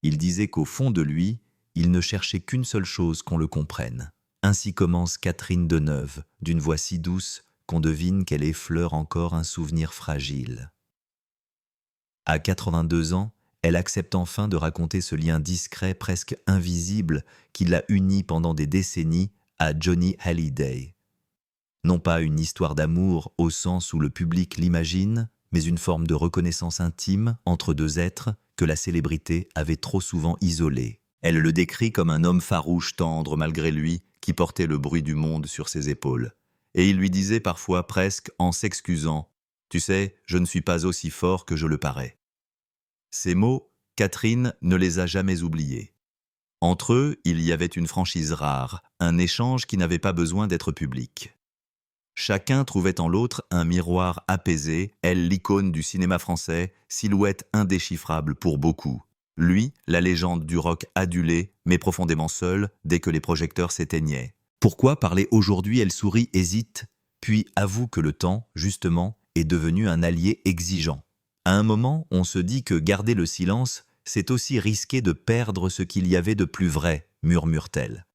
Il disait qu'au fond de lui, il ne cherchait qu'une seule chose, qu'on le comprenne. Ainsi commence Catherine Deneuve, d'une voix si douce qu'on devine qu'elle effleure encore un souvenir fragile. À 82 ans, elle accepte enfin de raconter ce lien discret, presque invisible, qui l'a uni pendant des décennies à Johnny Hallyday. Non pas une histoire d'amour au sens où le public l'imagine, mais une forme de reconnaissance intime entre deux êtres que la célébrité avait trop souvent isolés. Elle le décrit comme un homme farouche, tendre malgré lui, qui portait le bruit du monde sur ses épaules. Et il lui disait parfois presque en s'excusant « Tu sais, je ne suis pas aussi fort que je le parais ». Ces mots, Catherine ne les a jamais oubliés. Entre eux, il y avait une franchise rare, un échange qui n'avait pas besoin d'être public. Chacun trouvait en l'autre un miroir apaisé, elle l'icône du cinéma français, silhouette indéchiffrable pour beaucoup. Lui, la légende du rock adulé, mais profondément seul dès que les projecteurs s'éteignaient. Pourquoi parler aujourd'hui? Elle sourit, hésite, puis avoue que le temps, justement, est devenu un allié exigeant. À un moment, on se dit que garder le silence, c'est aussi risquer de perdre ce qu'il y avait de plus vrai, murmure-t-elle.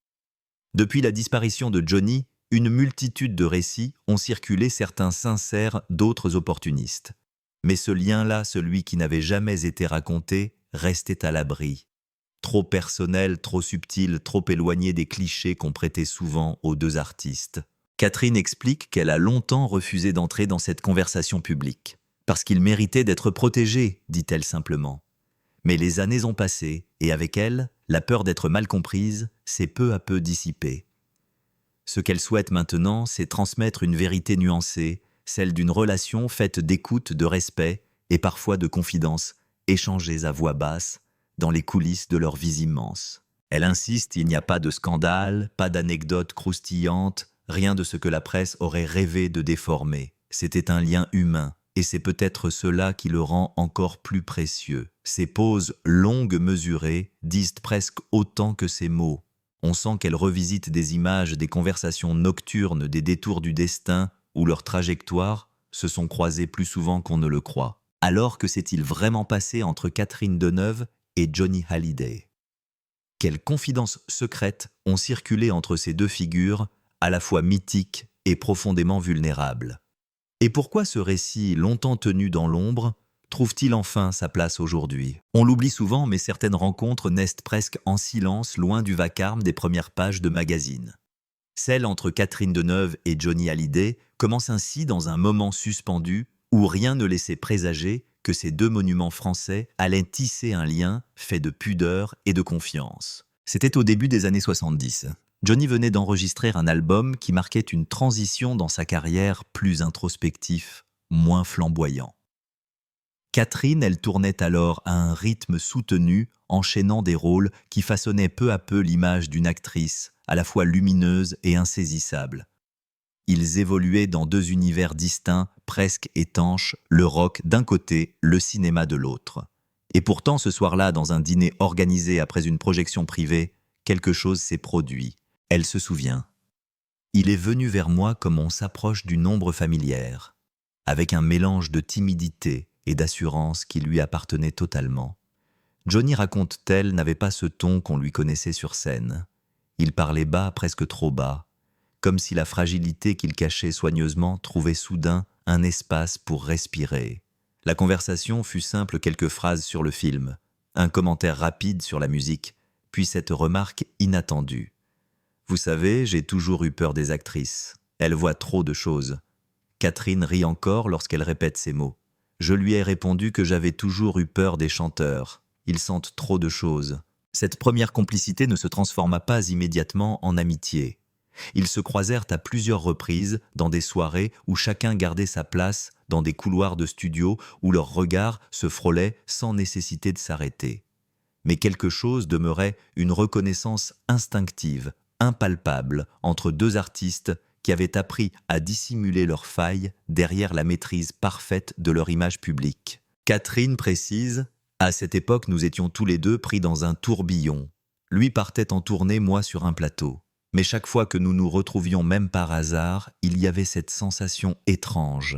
Depuis la disparition de Johnny, une multitude de récits ont circulé, certains sincères, d'autres opportunistes. Mais ce lien-là, celui qui n'avait jamais été raconté, restait à l'abri. Trop personnel, trop subtil, trop éloigné des clichés qu'on prêtait souvent aux deux artistes. Catherine explique qu'elle a longtemps refusé d'entrer dans cette conversation publique. Parce qu'il méritait d'être protégé, dit-elle simplement. Mais les années ont passé, et avec elles, la peur d'être mal comprise s'est peu à peu dissipée. Ce qu'elle souhaite maintenant, c'est transmettre une vérité nuancée, celle d'une relation faite d'écoute, de respect et parfois de confidence, échangées à voix basse, dans les coulisses de leurs vies immenses. Elle insiste, il n'y a pas de scandale, pas d'anecdotes croustillantes, rien de ce que la presse aurait rêvé de déformer. C'était un lien humain, et c'est peut-être cela qui le rend encore plus précieux. Ses pauses longues, mesurées, disent presque autant que ses mots. On sent qu'elle revisite des images, des conversations nocturnes, des détours du destin, où leurs trajectoires se sont croisées plus souvent qu'on ne le croit. Alors que s'est-il vraiment passé entre Catherine Deneuve et Johnny Hallyday? Quelles confidences secrètes ont circulé entre ces deux figures, à la fois mythiques et profondément vulnérables? Et pourquoi ce récit, longtemps tenu dans l'ombre, trouve-t-il enfin sa place aujourd'hui? On l'oublie souvent, mais certaines rencontres naissent presque en silence, loin du vacarme des premières pages de magazines. Celle entre Catherine Deneuve et Johnny Hallyday commence ainsi dans un moment suspendu où rien ne laissait présager que ces deux monuments français allaient tisser un lien fait de pudeur et de confiance. C'était au début des années 70. Johnny venait d'enregistrer un album qui marquait une transition dans sa carrière, plus introspectif, moins flamboyant. Catherine, elle tournait alors à un rythme soutenu, enchaînant des rôles qui façonnaient peu à peu l'image d'une actrice, à la fois lumineuse et insaisissable. Ils évoluaient dans deux univers distincts, presque étanches, le rock d'un côté, le cinéma de l'autre. Et pourtant, ce soir-là, dans un dîner organisé après une projection privée, quelque chose s'est produit. Elle se souvient. Il est venu vers moi comme on s'approche d'une ombre familière, avec un mélange de timidité et d'assurance qui lui appartenait totalement. Johnny, raconte-t-elle, n'avait pas ce ton qu'on lui connaissait sur scène. Il parlait bas, presque trop bas, comme si la fragilité qu'il cachait soigneusement trouvait soudain un espace pour respirer. La conversation fut simple, quelques phrases sur le film, un commentaire rapide sur la musique, puis cette remarque inattendue. « Vous savez, j'ai toujours eu peur des actrices. Elles voient trop de choses. » Catherine rit encore lorsqu'elle répète ces mots. Je lui ai répondu que j'avais toujours eu peur des chanteurs. Ils sentent trop de choses. Cette première complicité ne se transforma pas immédiatement en amitié. Ils se croisèrent à plusieurs reprises dans des soirées où chacun gardait sa place, dans des couloirs de studio où leurs regards se frôlaient sans nécessité de s'arrêter. Mais quelque chose demeurait, une reconnaissance instinctive, impalpable, entre deux artistes qui avaient appris à dissimuler leurs failles derrière la maîtrise parfaite de leur image publique. Catherine précise « À cette époque, nous étions tous les deux pris dans un tourbillon. Lui partait en tournée, moi sur un plateau. Mais chaque fois que nous nous retrouvions, même par hasard, il y avait cette sensation étrange.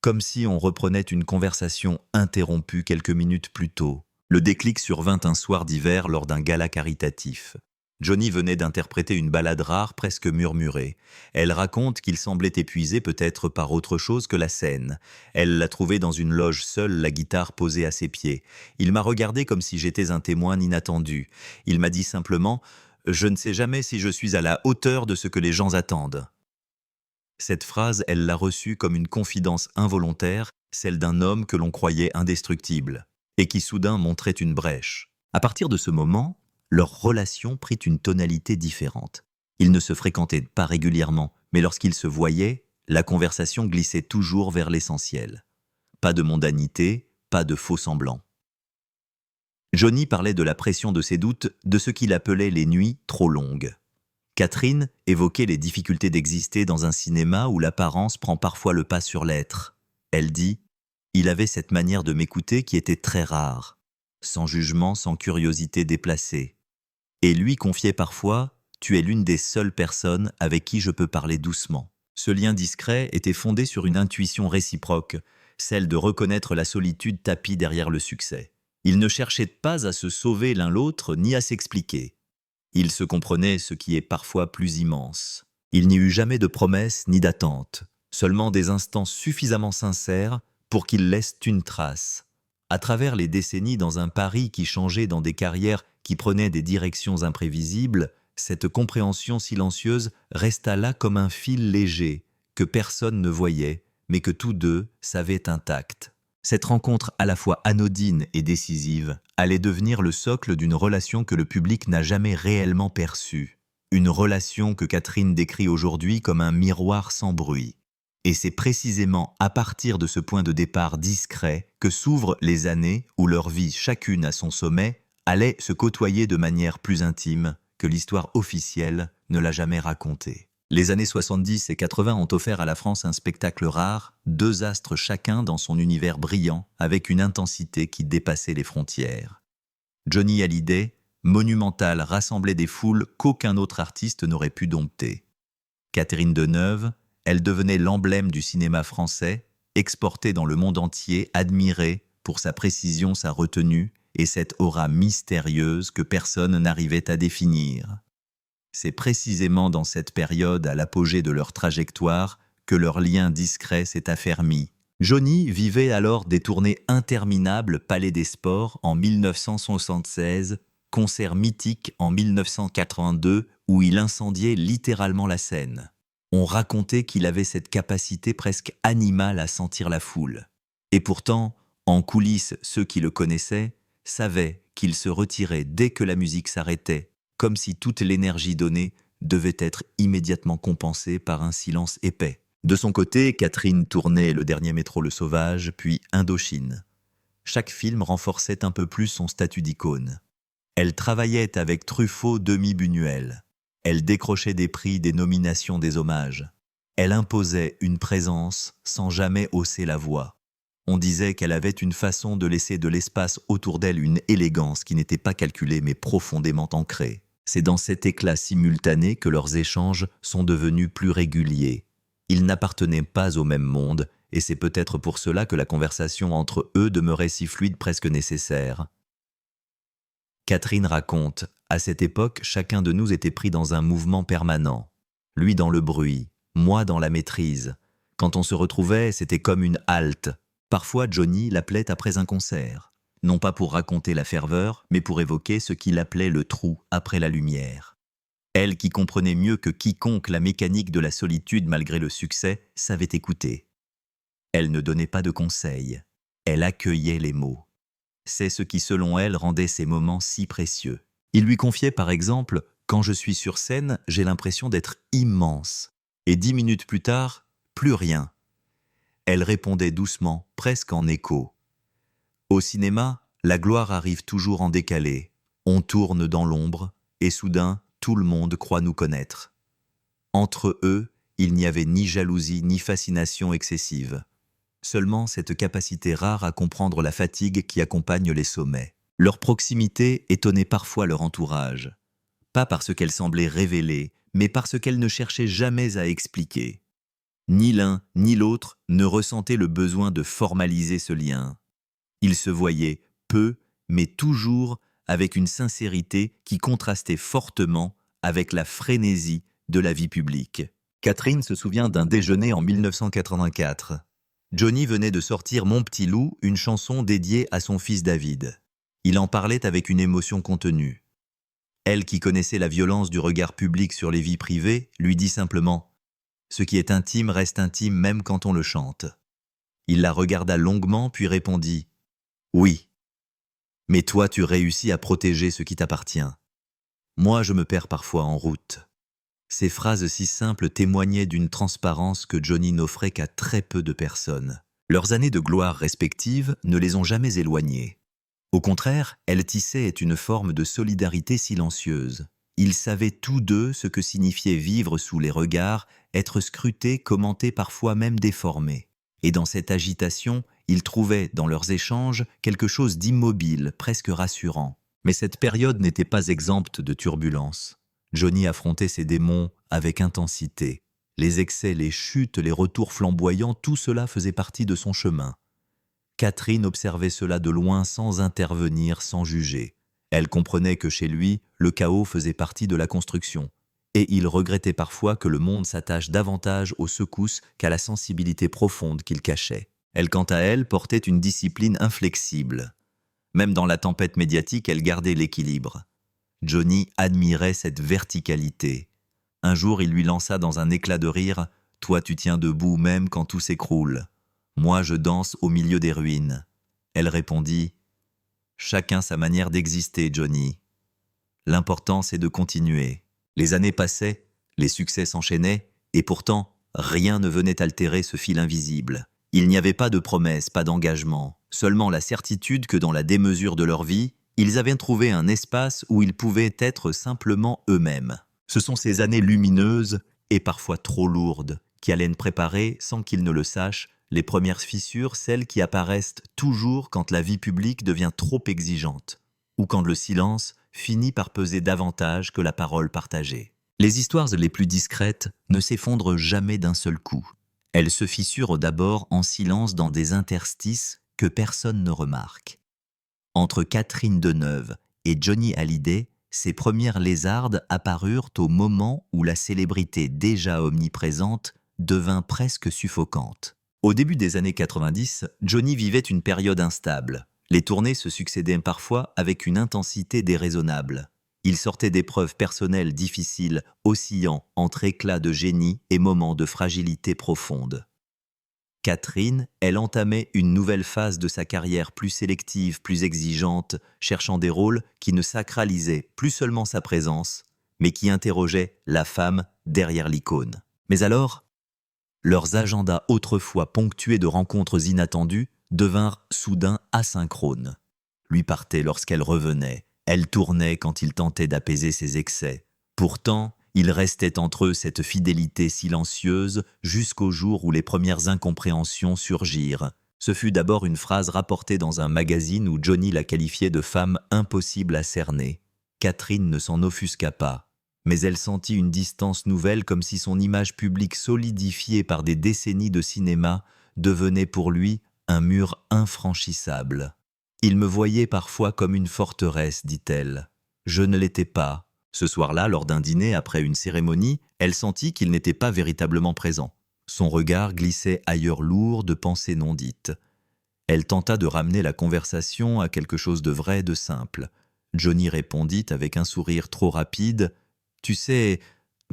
Comme si on reprenait une conversation interrompue quelques minutes plus tôt. Le déclic survint un soir d'hiver lors d'un gala caritatif. Johnny venait d'interpréter une ballade rare presque murmurée. Elle raconte qu'il semblait épuisé peut-être par autre chose que la scène. Elle l'a trouvé dans une loge seule, la guitare posée à ses pieds. Il m'a regardé comme si j'étais un témoin inattendu. Il m'a dit simplement « Je ne sais jamais si je suis à la hauteur de ce que les gens attendent ». Cette phrase, elle l'a reçue comme une confidence involontaire, celle d'un homme que l'on croyait indestructible, et qui soudain montrait une brèche. À partir de ce moment, leur relation prit une tonalité différente. Ils ne se fréquentaient pas régulièrement, mais lorsqu'ils se voyaient, la conversation glissait toujours vers l'essentiel. Pas de mondanité, pas de faux semblants. Johnny parlait de la pression de ses doutes, de ce qu'il appelait les nuits trop longues. Catherine évoquait les difficultés d'exister dans un cinéma où l'apparence prend parfois le pas sur l'être. Elle dit « Il avait cette manière de m'écouter qui était très rare, sans jugement, sans curiosité déplacée. Et lui confiait parfois « Tu es l'une des seules personnes avec qui je peux parler doucement ». Ce lien discret était fondé sur une intuition réciproque, celle de reconnaître la solitude tapie derrière le succès. Ils ne cherchaient pas à se sauver l'un l'autre ni à s'expliquer. Ils se comprenaient, ce qui est parfois plus immense. Il n'y eut jamais de promesses ni d'attentes, seulement des instants suffisamment sincères pour qu'ils laissent une trace. À travers les décennies dans un Paris qui changeait, dans des carrières qui prenaient des directions imprévisibles, cette compréhension silencieuse resta là comme un fil léger que personne ne voyait, mais que tous deux savaient intact. Cette rencontre à la fois anodine et décisive allait devenir le socle d'une relation que le public n'a jamais réellement perçue. Une relation que Catherine décrit aujourd'hui comme un miroir sans bruit. Et c'est précisément à partir de ce point de départ discret que s'ouvrent les années où leur vie, chacune à son sommet, allait se côtoyer de manière plus intime que l'histoire officielle ne l'a jamais racontée. Les années 70 et 80 ont offert à la France un spectacle rare, deux astres chacun dans son univers brillant, avec une intensité qui dépassait les frontières. Johnny Hallyday, monumental, rassemblait des foules qu'aucun autre artiste n'aurait pu dompter. Catherine Deneuve, elle devenait l'emblème du cinéma français, exportée dans le monde entier, admirée pour sa précision, sa retenue et cette aura mystérieuse que personne n'arrivait à définir. C'est précisément dans cette période, à l'apogée de leur trajectoire, que leur lien discret s'est affermi. Johnny vivait alors des tournées interminables, Palais des Sports en 1976, concert mythique en 1982 où il incendiait littéralement la scène. On racontait qu'il avait cette capacité presque animale à sentir la foule. Et pourtant, en coulisses, ceux qui le connaissaient savaient qu'il se retirait dès que la musique s'arrêtait, comme si toute l'énergie donnée devait être immédiatement compensée par un silence épais. De son côté, Catherine tournait Le Dernier Métro Le Sauvage, puis Indochine. Chaque film renforçait un peu plus son statut d'icône. Elle travaillait avec Truffaut, Demi-Buñuel. Elle décrochait des prix, des nominations, des hommages. Elle imposait une présence sans jamais hausser la voix. On disait qu'elle avait une façon de laisser de l'espace autour d'elle, une élégance qui n'était pas calculée mais profondément ancrée. C'est dans cet éclat simultané que leurs échanges sont devenus plus réguliers. Ils n'appartenaient pas au même monde, et c'est peut-être pour cela que la conversation entre eux demeurait si fluide, presque nécessaire. Catherine raconte, à cette époque, chacun de nous était pris dans un mouvement permanent. Lui dans le bruit, moi dans la maîtrise. Quand on se retrouvait, c'était comme une halte. Parfois, Johnny l'appelait après un concert. Non pas pour raconter la ferveur, mais pour évoquer ce qu'il appelait le trou après la lumière. Elle, qui comprenait mieux que quiconque la mécanique de la solitude malgré le succès, savait écouter. Elle ne donnait pas de conseils, elle accueillait les mots. C'est ce qui, selon elle, rendait ces moments si précieux. Il lui confiait par exemple « Quand je suis sur scène, j'ai l'impression d'être immense. » Et 10 minutes plus tard, plus rien. Elle répondait doucement, presque en écho. Au cinéma, la gloire arrive toujours en décalé. On tourne dans l'ombre, et soudain, tout le monde croit nous connaître. Entre eux, il n'y avait ni jalousie ni fascination excessive. Seulement cette capacité rare à comprendre la fatigue qui accompagne les sommets. Leur proximité étonnait parfois leur entourage. Pas parce qu'elle semblait révéler, mais parce qu'elle ne cherchait jamais à expliquer. Ni l'un ni l'autre ne ressentait le besoin de formaliser ce lien. Ils se voyaient peu mais toujours avec une sincérité qui contrastait fortement avec la frénésie de la vie publique. Catherine se souvient d'un déjeuner en 1984. Johnny venait de sortir Mon petit loup, une chanson dédiée à son fils David. Il en parlait avec une émotion contenue. Elle, qui connaissait la violence du regard public sur les vies privées, lui dit simplement « Ce qui est intime reste intime même quand on le chante ». Il la regarda longuement puis répondit « Oui, mais toi tu réussis à protéger ce qui t'appartient. Moi je me perds parfois en route. » Ces phrases si simples témoignaient d'une transparence que Johnny n'offrait qu'à très peu de personnes. Leurs années de gloire respectives ne les ont jamais éloignés. Au contraire, elles tissaient une forme de solidarité silencieuse. Ils savaient tous deux ce que signifiait vivre sous les regards, être scrutés, commentés, parfois même déformés. Et dans cette agitation, ils trouvaient dans leurs échanges quelque chose d'immobile, presque rassurant. Mais cette période n'était pas exempte de turbulences. Johnny affrontait ses démons avec intensité. Les excès, les chutes, les retours flamboyants, tout cela faisait partie de son chemin. Catherine observait cela de loin sans intervenir, sans juger. Elle comprenait que chez lui, le chaos faisait partie de la construction. Et il regrettait parfois que le monde s'attache davantage aux secousses qu'à la sensibilité profonde qu'il cachait. Elle, quant à elle, portait une discipline inflexible. Même dans la tempête médiatique, elle gardait l'équilibre. Johnny admirait cette verticalité. Un jour, il lui lança dans un éclat de rire « Toi, tu tiens debout même quand tout s'écroule. Moi, je danse au milieu des ruines. » Elle répondit « Chacun sa manière d'exister, Johnny. L'important, c'est de continuer. » Les années passaient, les succès s'enchaînaient, et pourtant, rien ne venait altérer ce fil invisible. Il n'y avait pas de promesses, pas d'engagement, seulement la certitude que dans la démesure de leur vie, ils avaient trouvé un espace où ils pouvaient être simplement eux-mêmes. Ce sont ces années lumineuses, et parfois trop lourdes, qui allaient préparer, sans qu'ils ne le sachent, les premières fissures, celles qui apparaissent toujours quand la vie publique devient trop exigeante, ou quand le silence finit par peser davantage que la parole partagée. Les histoires les plus discrètes ne s'effondrent jamais d'un seul coup. Elles se fissurent d'abord en silence dans des interstices que personne ne remarque. Entre Catherine Deneuve et Johnny Hallyday, ces premières lézardes apparurent au moment où la célébrité déjà omniprésente devint presque suffocante. Au début des années 90, Johnny vivait une période instable. Les tournées se succédaient parfois avec une intensité déraisonnable. Il sortait d'épreuves personnelles difficiles, oscillant entre éclats de génie et moments de fragilité profonde. Catherine, elle entamait une nouvelle phase de sa carrière plus sélective, plus exigeante, cherchant des rôles qui ne sacralisaient plus seulement sa présence, mais qui interrogeaient la femme derrière l'icône. Mais alors, leurs agendas autrefois ponctués de rencontres inattendues devinrent soudain asynchrones. Lui partait lorsqu'elle revenait, elle tournait quand il tentait d'apaiser ses excès. Pourtant, il restait entre eux cette fidélité silencieuse jusqu'au jour où les premières incompréhensions surgirent. Ce fut d'abord une phrase rapportée dans un magazine où Johnny la qualifiait de femme impossible à cerner. Catherine ne s'en offusqua pas, mais elle sentit une distance nouvelle comme si son image publique solidifiée par des décennies de cinéma devenait pour lui un mur infranchissable. « Il me voyait parfois comme une forteresse, dit-elle. Je ne l'étais pas. » Ce soir-là, lors d'un dîner après une cérémonie, elle sentit qu'il n'était pas véritablement présent. Son regard glissait ailleurs lourd de pensées non dites. Elle tenta de ramener la conversation à quelque chose de vrai, de simple. Johnny répondit avec un sourire trop rapide « Tu sais,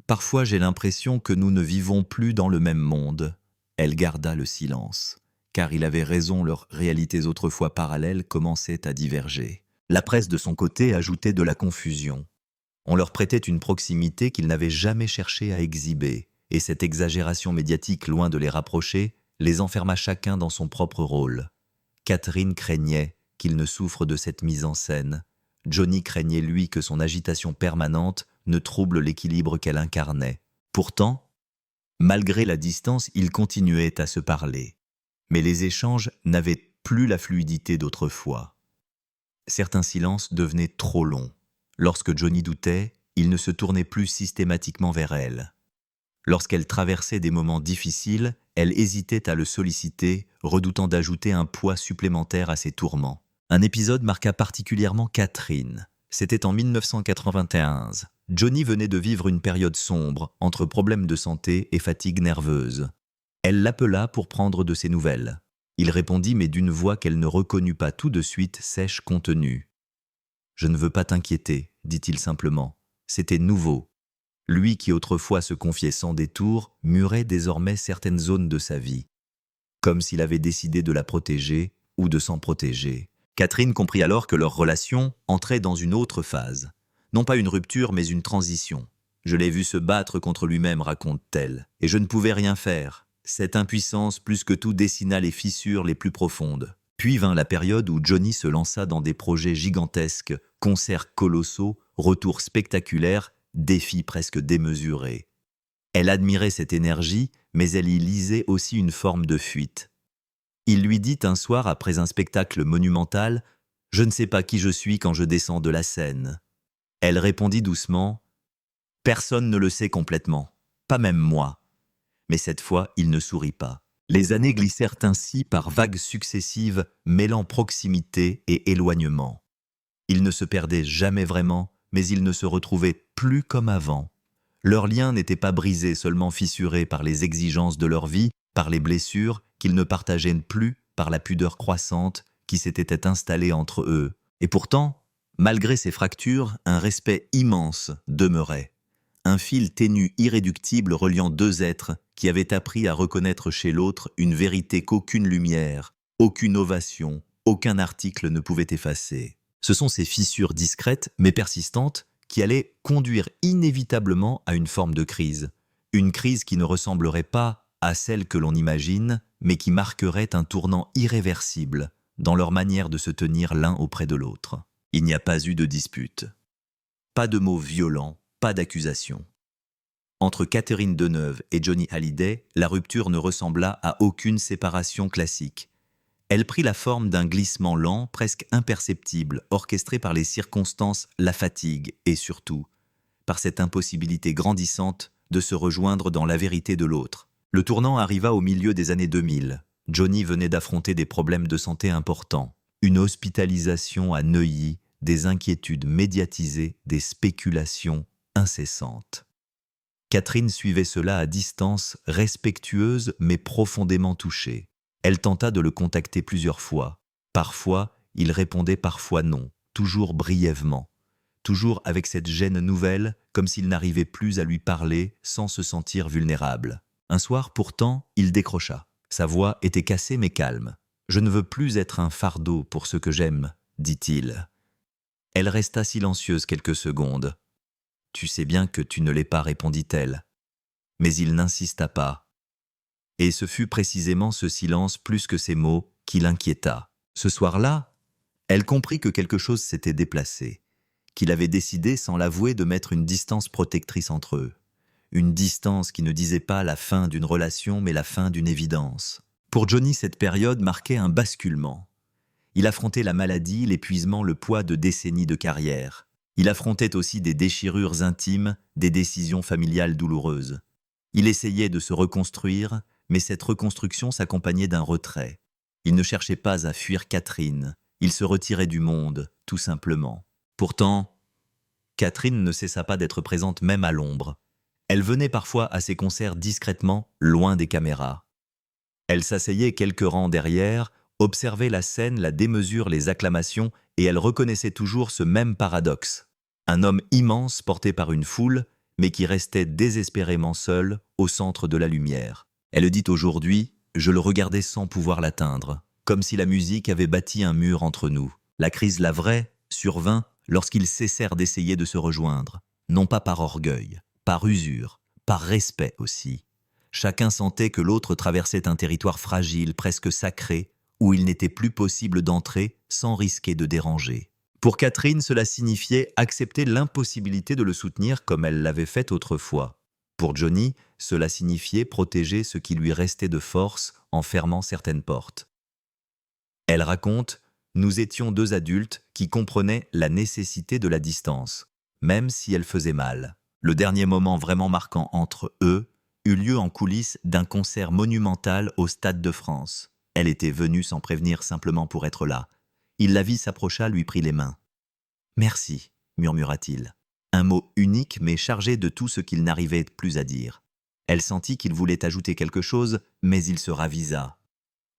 parfois j'ai l'impression que nous ne vivons plus dans le même monde. » Elle garda le silence, car il avait raison, leurs réalités autrefois parallèles commençaient à diverger. La presse de son côté ajoutait de la confusion. On leur prêtait une proximité qu'ils n'avaient jamais cherché à exhiber, et cette exagération médiatique, loin de les rapprocher, les enferma chacun dans son propre rôle. Catherine craignait qu'il ne souffre de cette mise en scène. Johnny craignait, lui, que son agitation permanente ne trouble l'équilibre qu'elle incarnait. Pourtant, malgré la distance, ils continuaient à se parler. Mais les échanges n'avaient plus la fluidité d'autrefois. Certains silences devenaient trop longs. Lorsque Johnny doutait, il ne se tournait plus systématiquement vers elle. Lorsqu'elle traversait des moments difficiles, elle hésitait à le solliciter, redoutant d'ajouter un poids supplémentaire à ses tourments. Un épisode marqua particulièrement Catherine. C'était en 1991. Johnny venait de vivre une période sombre entre problèmes de santé et fatigue nerveuse. Elle l'appela pour prendre de ses nouvelles. Il répondit, mais d'une voix qu'elle ne reconnut pas tout de suite, sèche, contenue. « Je ne veux pas t'inquiéter, dit-il simplement. C'était nouveau. Lui qui autrefois se confiait sans détour, murait désormais certaines zones de sa vie. Comme s'il avait décidé de la protéger ou de s'en protéger. Catherine comprit alors que leur relation entrait dans une autre phase. Non pas une rupture, mais une transition. Je l'ai vu se battre contre lui-même, raconte-t-elle, et je ne pouvais rien faire. Cette impuissance, plus que tout, dessina les fissures les plus profondes. Puis vint la période où Johnny se lança dans des projets gigantesques, concerts colossaux, retours spectaculaires, défis presque démesurés. Elle admirait cette énergie, mais elle y lisait aussi une forme de fuite. Il lui dit un soir, après un spectacle monumental, « Je ne sais pas qui je suis quand je descends de la scène. » Elle répondit doucement, « Personne ne le sait complètement, pas même moi. » Mais cette fois, il ne sourit pas. Les années glissèrent ainsi par vagues successives, mêlant proximité et éloignement. Ils ne se perdaient jamais vraiment, mais ils ne se retrouvaient plus comme avant. Leur lien n'était pas brisé, seulement fissuré par les exigences de leur vie, par les blessures qu'ils ne partageaient plus, par la pudeur croissante qui s'était installée entre eux. Et pourtant, malgré ces fractures, un respect immense demeurait. Un fil ténu irréductible reliant deux êtres qui avaient appris à reconnaître chez l'autre une vérité qu'aucune lumière, aucune ovation, aucun article ne pouvait effacer. Ce sont ces fissures discrètes mais persistantes qui allaient conduire inévitablement à une forme de crise. Une crise qui ne ressemblerait pas à celle que l'on imagine, mais qui marquerait un tournant irréversible dans leur manière de se tenir l'un auprès de l'autre. Il n'y a pas eu de dispute. Pas de mots violents, pas d'accusations. Entre Catherine Deneuve et Johnny Hallyday, la rupture ne ressembla à aucune séparation classique. Elle prit la forme d'un glissement lent, presque imperceptible, orchestré par les circonstances, la fatigue et surtout, par cette impossibilité grandissante de se rejoindre dans la vérité de l'autre. Le tournant arriva au milieu des années 2000. Johnny venait d'affronter des problèmes de santé importants. Une hospitalisation à Neuilly, des inquiétudes médiatisées, des spéculations incessantes. Catherine suivait cela à distance, respectueuse mais profondément touchée. Elle tenta de le contacter plusieurs fois. Parfois, il répondait, parfois non, toujours brièvement. Toujours avec cette gêne nouvelle, comme s'il n'arrivait plus à lui parler sans se sentir vulnérable. Un soir, pourtant, il décrocha. Sa voix était cassée mais calme. « Je ne veux plus être un fardeau pour ceux que j'aime, » dit-il. Elle resta silencieuse quelques secondes. « Tu sais bien que tu ne l'es pas, » répondit-elle. Mais il n'insista pas. Et ce fut précisément ce silence plus que ces mots qui l'inquiéta. Ce soir-là, elle comprit que quelque chose s'était déplacé, qu'il avait décidé sans l'avouer de mettre une distance protectrice entre eux. Une distance qui ne disait pas la fin d'une relation mais la fin d'une évidence. Pour Johnny, cette période marquait un basculement. Il affrontait la maladie, l'épuisement, le poids de décennies de carrière. Il affrontait aussi des déchirures intimes, des décisions familiales douloureuses. Il essayait de se reconstruire, mais cette reconstruction s'accompagnait d'un retrait. Il ne cherchait pas à fuir Catherine, il se retirait du monde, tout simplement. Pourtant, Catherine ne cessa pas d'être présente même à l'ombre. Elle venait parfois à ses concerts discrètement, loin des caméras. Elle s'asseyait quelques rangs derrière, observait la scène, la démesure, les acclamations, et elle reconnaissait toujours ce même paradoxe. Un homme immense porté par une foule, mais qui restait désespérément seul au centre de la lumière. Elle le dit aujourd'hui, je le regardais sans pouvoir l'atteindre, comme si la musique avait bâti un mur entre nous. La crise, la vraie, survint lorsqu'ils cessèrent d'essayer de se rejoindre, non pas par orgueil, par usure, par respect aussi. Chacun sentait que l'autre traversait un territoire fragile, presque sacré, où il n'était plus possible d'entrer sans risquer de déranger. Pour Catherine, cela signifiait accepter l'impossibilité de le soutenir comme elle l'avait fait autrefois. Pour Johnny, cela signifiait protéger ce qui lui restait de force en fermant certaines portes. Elle raconte « Nous étions deux adultes qui comprenaient la nécessité de la distance, même si elle faisait mal. Le dernier moment vraiment marquant entre eux eut lieu en coulisses d'un concert monumental au Stade de France. Elle était venue sans prévenir simplement pour être là. Il la vit, s'approcha, lui prit les mains. « Merci », murmura-t-il. Un mot unique mais chargé de tout ce qu'il n'arrivait plus à dire. Elle sentit qu'il voulait ajouter quelque chose, mais il se ravisa.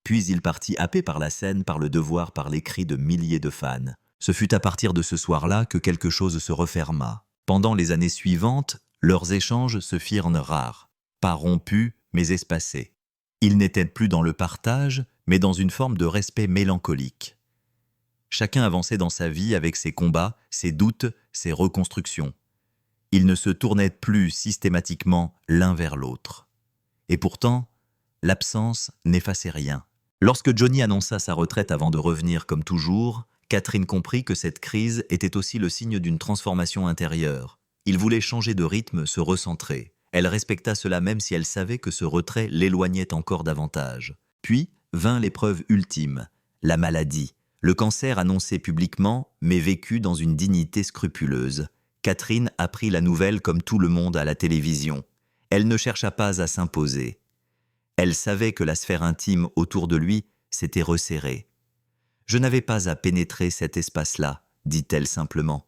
Puis il partit happé par la scène, par le devoir, par les cris de milliers de fans. Ce fut à partir de ce soir-là que quelque chose se referma. Pendant les années suivantes, leurs échanges se firent rares. Pas rompus, mais espacés. Ils n'étaient plus dans le partage, mais dans une forme de respect mélancolique. Chacun avançait dans sa vie avec ses combats, ses doutes, ses reconstructions. Ils ne se tournaient plus systématiquement l'un vers l'autre. Et pourtant, l'absence n'effaçait rien. Lorsque Johnny annonça sa retraite avant de revenir comme toujours, Catherine comprit que cette crise était aussi le signe d'une transformation intérieure. Il voulait changer de rythme, se recentrer. Elle respecta cela même si elle savait que ce retrait l'éloignait encore davantage. Puis vint l'épreuve ultime, la maladie. Le cancer annoncé publiquement, mais vécu dans une dignité scrupuleuse. Catherine apprit la nouvelle comme tout le monde à la télévision. Elle ne chercha pas à s'imposer. Elle savait que la sphère intime autour de lui s'était resserrée. « Je n'avais pas à pénétrer cet espace-là », dit-elle simplement.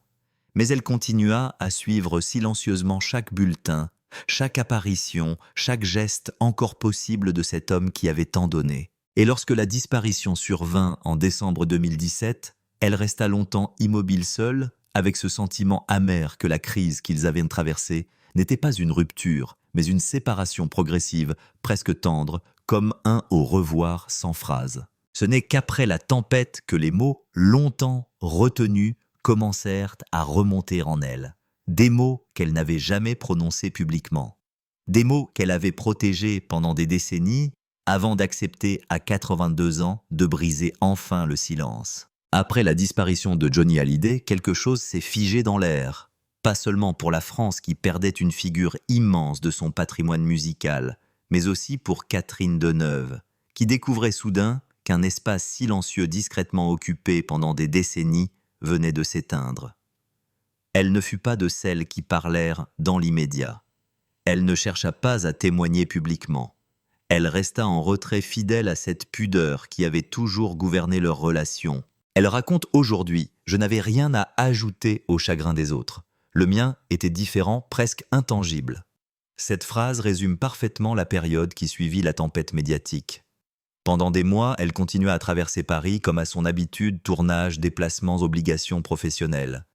Mais elle continua à suivre silencieusement chaque bulletin, chaque apparition, chaque geste encore possible de cet homme qui avait tant donné. Et lorsque la disparition survint en décembre 2017, elle resta longtemps immobile seule, avec ce sentiment amer que la crise qu'ils avaient traversée n'était pas une rupture, mais une séparation progressive, presque tendre, comme un au revoir sans phrase. Ce n'est qu'après la tempête que les mots, longtemps retenus, commencèrent à remonter en elle. Des mots qu'elle n'avait jamais prononcés publiquement. Des mots qu'elle avait protégés pendant des décennies, avant d'accepter à 82 ans de briser enfin le silence. Après la disparition de Johnny Hallyday, quelque chose s'est figé dans l'air. Pas seulement pour la France qui perdait une figure immense de son patrimoine musical, mais aussi pour Catherine Deneuve, qui découvrait soudain qu'un espace silencieux discrètement occupé pendant des décennies venait de s'éteindre. Elle ne fut pas de celles qui parlèrent dans l'immédiat. Elle ne chercha pas à témoigner publiquement. Elle resta en retrait fidèle à cette pudeur qui avait toujours gouverné leurs relations. Elle raconte aujourd'hui « Je n'avais rien à ajouter au chagrin des autres. Le mien était différent, presque intangible. » Cette phrase résume parfaitement la période qui suivit la tempête médiatique. Pendant des mois, elle continua à traverser Paris comme à son habitude, tournages, déplacements, obligations professionnelles.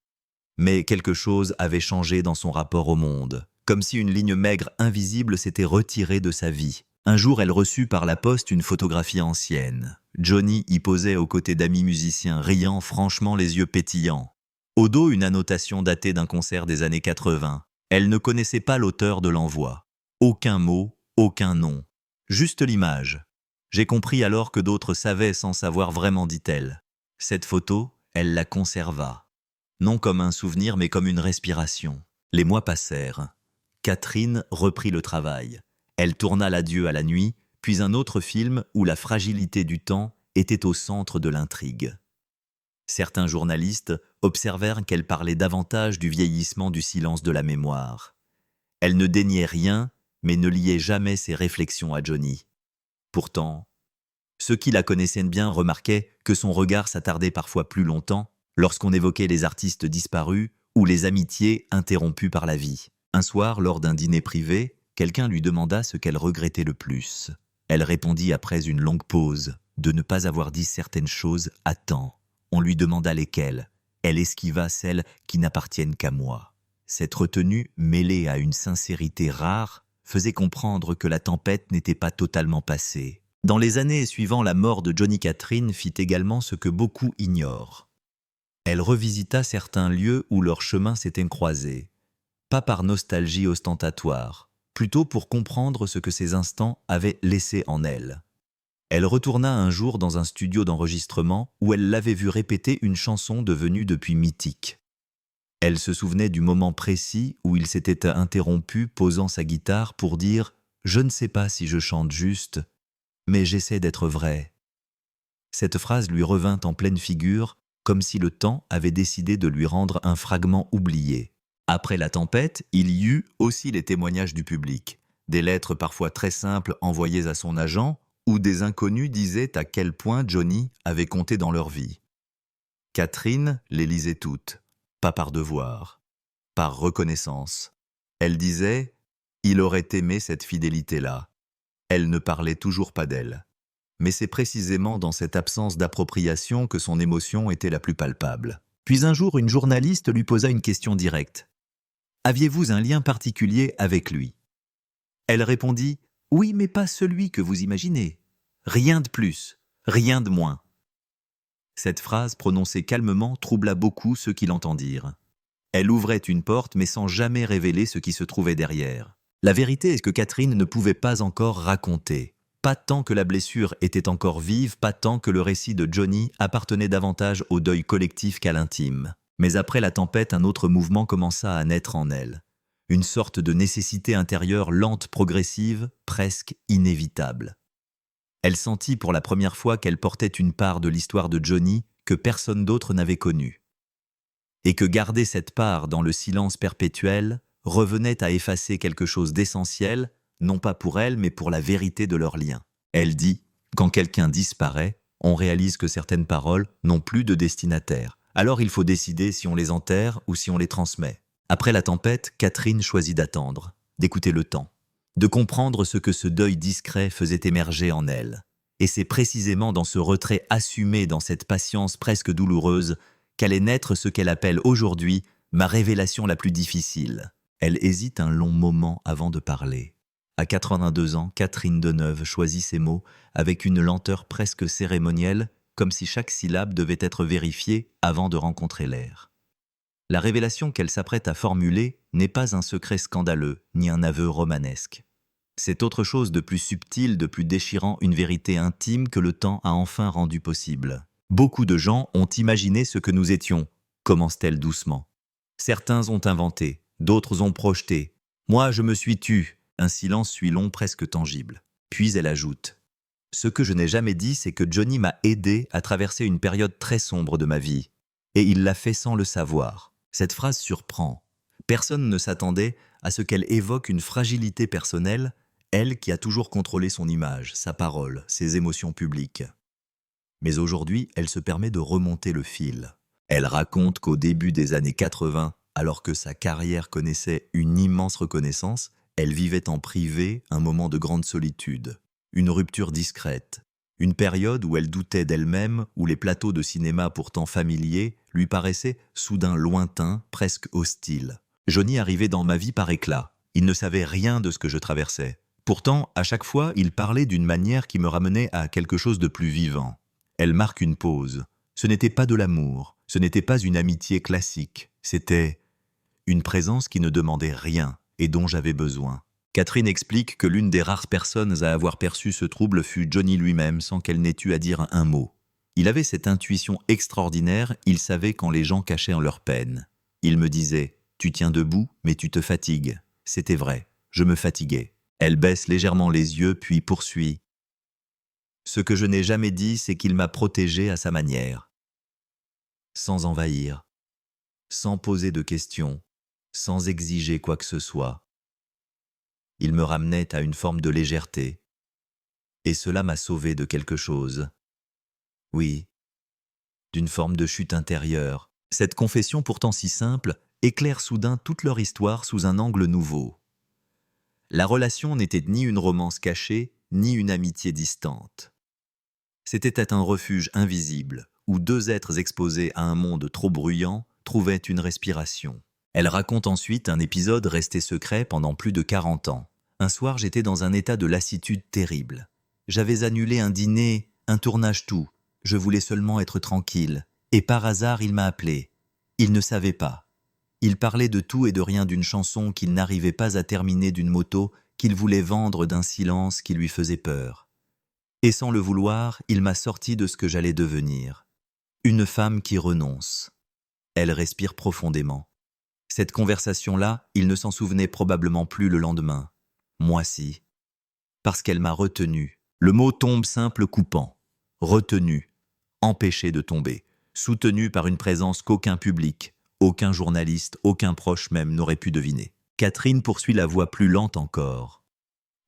Mais quelque chose avait changé dans son rapport au monde, comme si une ligne maigre invisible s'était retirée de sa vie. Un jour, elle reçut par la poste une photographie ancienne. Johnny y posait aux côtés d'amis musiciens, riant franchement les yeux pétillants. Au dos, une annotation datée d'un concert des années 80. Elle ne connaissait pas l'auteur de l'envoi. Aucun mot, aucun nom. Juste l'image. J'ai compris alors que d'autres savaient sans savoir vraiment, dit-elle. Cette photo, elle la conserva. Non comme un souvenir, mais comme une respiration. Les mois passèrent. Catherine reprit le travail. Elle tourna L'Adieu à la nuit, puis un autre film où la fragilité du temps était au centre de l'intrigue. Certains journalistes observèrent qu'elle parlait davantage du vieillissement du silence de la mémoire. Elle ne déniait rien, mais ne liait jamais ses réflexions à Johnny. Pourtant, ceux qui la connaissaient bien remarquaient que son regard s'attardait parfois plus longtemps lorsqu'on évoquait les artistes disparus ou les amitiés interrompues par la vie. Un soir, lors d'un dîner privé, quelqu'un lui demanda ce qu'elle regrettait le plus. Elle répondit après une longue pause de ne pas avoir dit certaines choses à temps. On lui demanda lesquelles. Elle esquiva celles qui n'appartiennent qu'à moi. Cette retenue, mêlée à une sincérité rare, faisait comprendre que la tempête n'était pas totalement passée. Dans les années suivant la mort de Johnny, Catherine fit également ce que beaucoup ignorent. Elle revisita certains lieux où leurs chemins s'étaient croisés. Pas par nostalgie ostentatoire, plutôt pour comprendre ce que ces instants avaient laissé en elle. Elle retourna un jour dans un studio d'enregistrement où elle l'avait vu répéter une chanson devenue depuis mythique. Elle se souvenait du moment précis où il s'était interrompu posant sa guitare pour dire « Je ne sais pas si je chante juste, mais j'essaie d'être vrai ». Cette phrase lui revint en pleine figure, comme si le temps avait décidé de lui rendre un fragment oublié. Après la tempête, il y eut aussi les témoignages du public. Des lettres parfois très simples envoyées à son agent, où des inconnus disaient à quel point Johnny avait compté dans leur vie. Catherine les lisait toutes, pas par devoir, par reconnaissance. Elle disait « Il aurait aimé cette fidélité-là ». Elle ne parlait toujours pas d'elle. Mais c'est précisément dans cette absence d'appropriation que son émotion était la plus palpable. Puis un jour, une journaliste lui posa une question directe. « Aviez-vous un lien particulier avec lui ?» Elle répondit « Oui, mais pas celui que vous imaginez. Rien de plus, rien de moins. » Cette phrase, prononcée calmement, troubla beaucoup ceux qui l'entendirent. Elle ouvrait une porte, mais sans jamais révéler ce qui se trouvait derrière. La vérité est que Catherine ne pouvait pas encore raconter. Pas tant que la blessure était encore vive, pas tant que le récit de Johnny appartenait davantage au deuil collectif qu'à l'intime. Mais après la tempête, un autre mouvement commença à naître en elle. Une sorte de nécessité intérieure lente, progressive, presque inévitable. Elle sentit pour la première fois qu'elle portait une part de l'histoire de Johnny que personne d'autre n'avait connue. Et que garder cette part dans le silence perpétuel revenait à effacer quelque chose d'essentiel, non pas pour elle, mais pour la vérité de leur lien. Elle dit « Quand quelqu'un disparaît, on réalise que certaines paroles n'ont plus de destinataire. Alors il faut décider si on les enterre ou si on les transmet. » Après la tempête, Catherine choisit d'attendre, d'écouter le temps, de comprendre ce que ce deuil discret faisait émerger en elle. Et c'est précisément dans ce retrait assumé, dans cette patience presque douloureuse, qu'allait naître ce qu'elle appelle aujourd'hui ma révélation la plus difficile. Elle hésite un long moment avant de parler. À 82 ans, Catherine Deneuve choisit ses mots avec une lenteur presque cérémonielle, comme si chaque syllabe devait être vérifiée avant de rencontrer l'air. La révélation qu'elle s'apprête à formuler n'est pas un secret scandaleux, ni un aveu romanesque. C'est autre chose de plus subtil, de plus déchirant, une vérité intime que le temps a enfin rendue possible. Beaucoup de gens ont imaginé ce que nous étions, commence-t-elle doucement. Certains ont inventé, d'autres ont projeté. Moi, je me suis tue. Un silence suit long, presque tangible. Puis elle ajoute. Ce que je n'ai jamais dit, c'est que Johnny m'a aidé à traverser une période très sombre de ma vie. Et il l'a fait sans le savoir. Cette phrase surprend. Personne ne s'attendait à ce qu'elle évoque une fragilité personnelle, elle qui a toujours contrôlé son image, sa parole, ses émotions publiques. Mais aujourd'hui, elle se permet de remonter le fil. Elle raconte qu'au début des années 80, alors que sa carrière connaissait une immense reconnaissance, elle vivait en privé un moment de grande solitude, une rupture discrète, une période où elle doutait d'elle-même, où les plateaux de cinéma pourtant familiers lui paraissaient soudain lointains, presque hostiles. Johnny arrivait dans ma vie par éclat. Il ne savait rien de ce que je traversais. Pourtant, à chaque fois, il parlait d'une manière qui me ramenait à quelque chose de plus vivant. Elle marque une pause. Ce n'était pas de l'amour, ce n'était pas une amitié classique, c'était une présence qui ne demandait rien et dont j'avais besoin. Catherine explique que l'une des rares personnes à avoir perçu ce trouble fut Johnny lui-même sans qu'elle n'ait eu à dire un mot. Il avait cette intuition extraordinaire, il savait quand les gens cachaient en leur peine. Il me disait « Tu tiens debout, mais tu te fatigues ». C'était vrai, je me fatiguais. Elle baisse légèrement les yeux puis poursuit. Ce que je n'ai jamais dit, c'est qu'il m'a protégée à sa manière. Sans envahir, sans poser de questions, sans exiger quoi que ce soit. Il me ramenait à une forme de légèreté. Et cela m'a sauvé de quelque chose. Oui, d'une forme de chute intérieure. Cette confession pourtant si simple éclaire soudain toute leur histoire sous un angle nouveau. La relation n'était ni une romance cachée, ni une amitié distante. C'était un refuge invisible, où deux êtres exposés à un monde trop bruyant trouvaient une respiration. Elle raconte ensuite un épisode resté secret pendant plus de 40 ans. Un soir, j'étais dans un état de lassitude terrible. J'avais annulé un dîner, un tournage, tout. Je voulais seulement être tranquille. Et par hasard, il m'a appelé. Il ne savait pas. Il parlait de tout et de rien, d'une chanson qu'il n'arrivait pas à terminer, d'une moto qu'il voulait vendre, d'un silence qui lui faisait peur. Et sans le vouloir, il m'a sorti de ce que j'allais devenir. Une femme qui renonce. Elle respire profondément. Cette conversation-là, il ne s'en souvenait probablement plus le lendemain. Moi si. Parce qu'elle m'a retenu. Le mot tombe simple, coupant. Retenu. Empêché de tomber. Soutenu par une présence qu'aucun public, aucun journaliste, aucun proche même n'aurait pu deviner. Catherine poursuit la voix plus lente encore.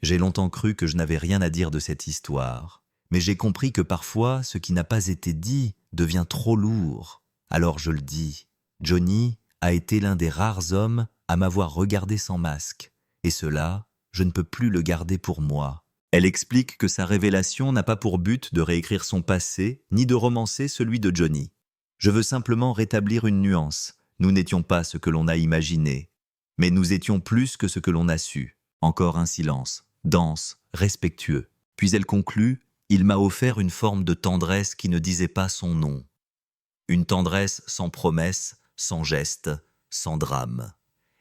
J'ai longtemps cru que je n'avais rien à dire de cette histoire. Mais j'ai compris que parfois, ce qui n'a pas été dit devient trop lourd. Alors je le dis, Johnny a été l'un des rares hommes à m'avoir regardé sans masque, et cela, je ne peux plus le garder pour moi. Elle explique que sa révélation n'a pas pour but de réécrire son passé, ni de romancer celui de Johnny. Je veux simplement rétablir une nuance. Nous n'étions pas ce que l'on a imaginé, mais nous étions plus que ce que l'on a su. Encore un silence, dense, respectueux. Puis elle conclut, il m'a offert une forme de tendresse qui ne disait pas son nom. Une tendresse sans promesse, sans geste, sans drame.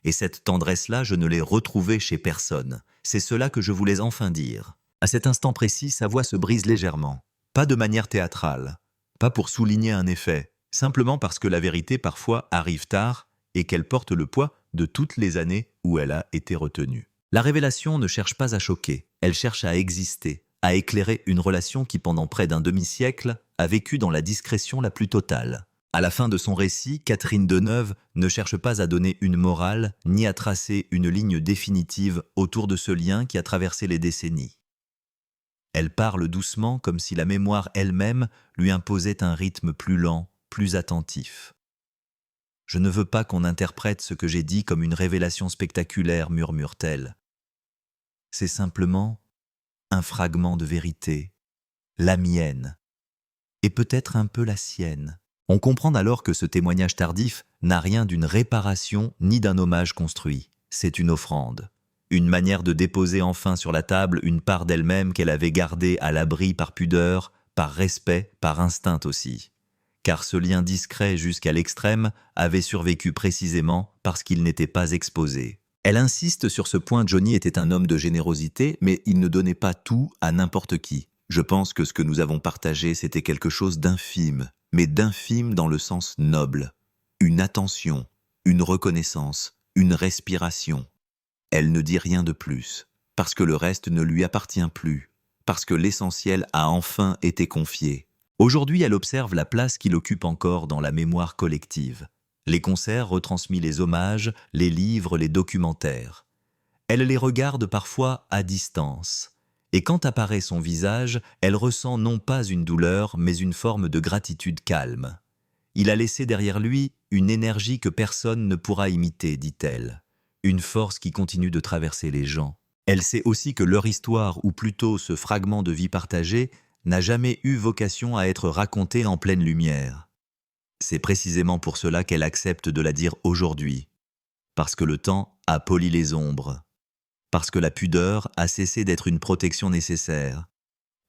Et cette tendresse-là, je ne l'ai retrouvée chez personne. C'est cela que je voulais enfin dire. À cet instant précis, sa voix se brise légèrement. Pas de manière théâtrale, pas pour souligner un effet, simplement parce que la vérité parfois arrive tard et qu'elle porte le poids de toutes les années où elle a été retenue. La révélation ne cherche pas à choquer, elle cherche à exister, à éclairer une relation qui pendant près d'un demi-siècle a vécu dans la discrétion la plus totale. À la fin de son récit, Catherine Deneuve ne cherche pas à donner une morale ni à tracer une ligne définitive autour de ce lien qui a traversé les décennies. Elle parle doucement comme si la mémoire elle-même lui imposait un rythme plus lent, plus attentif. Je ne veux pas qu'on interprète ce que j'ai dit comme une révélation spectaculaire, murmure-t-elle. C'est simplement un fragment de vérité, la mienne, et peut-être un peu la sienne. On comprend alors que ce témoignage tardif n'a rien d'une réparation ni d'un hommage construit. C'est une offrande, une manière de déposer enfin sur la table une part d'elle-même qu'elle avait gardée à l'abri par pudeur, par respect, par instinct aussi. Car ce lien discret jusqu'à l'extrême avait survécu précisément parce qu'il n'était pas exposé. Elle insiste sur ce point, Johnny était un homme de générosité, mais il ne donnait pas tout à n'importe qui. Je pense que ce que nous avons partagé, c'était quelque chose d'infime, mais d'infime dans le sens noble. Une attention, une reconnaissance, une respiration. Elle ne dit rien de plus, parce que le reste ne lui appartient plus, parce que l'essentiel a enfin été confié. Aujourd'hui, elle observe la place qu'il occupe encore dans la mémoire collective. Les concerts retransmis les hommages, les livres, les documentaires. Elle les regarde parfois à distance. Et quand apparaît son visage, elle ressent non pas une douleur, mais une forme de gratitude calme. Il a laissé derrière lui une énergie que personne ne pourra imiter, dit-elle. Une force qui continue de traverser les gens. Elle sait aussi que leur histoire, ou plutôt ce fragment de vie partagée, n'a jamais eu vocation à être racontée en pleine lumière. C'est précisément pour cela qu'elle accepte de la dire aujourd'hui. Parce que le temps a poli les ombres. Parce que la pudeur a cessé d'être une protection nécessaire.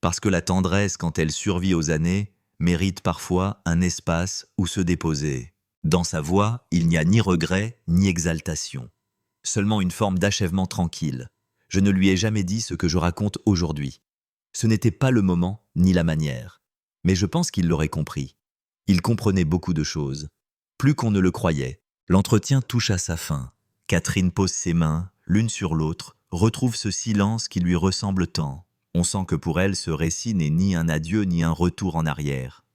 Parce que la tendresse, quand elle survit aux années, mérite parfois un espace où se déposer. Dans sa voix, il n'y a ni regret, ni exaltation. Seulement une forme d'achèvement tranquille. Je ne lui ai jamais dit ce que je raconte aujourd'hui. Ce n'était pas le moment, ni la manière. Mais je pense qu'il l'aurait compris. Il comprenait beaucoup de choses. Plus qu'on ne le croyait. L'entretien touche à sa fin. Catherine pose ses mains, l'une sur l'autre, retrouve ce silence qui lui ressemble tant. On sent que pour elle, ce récit n'est ni un adieu ni un retour en arrière.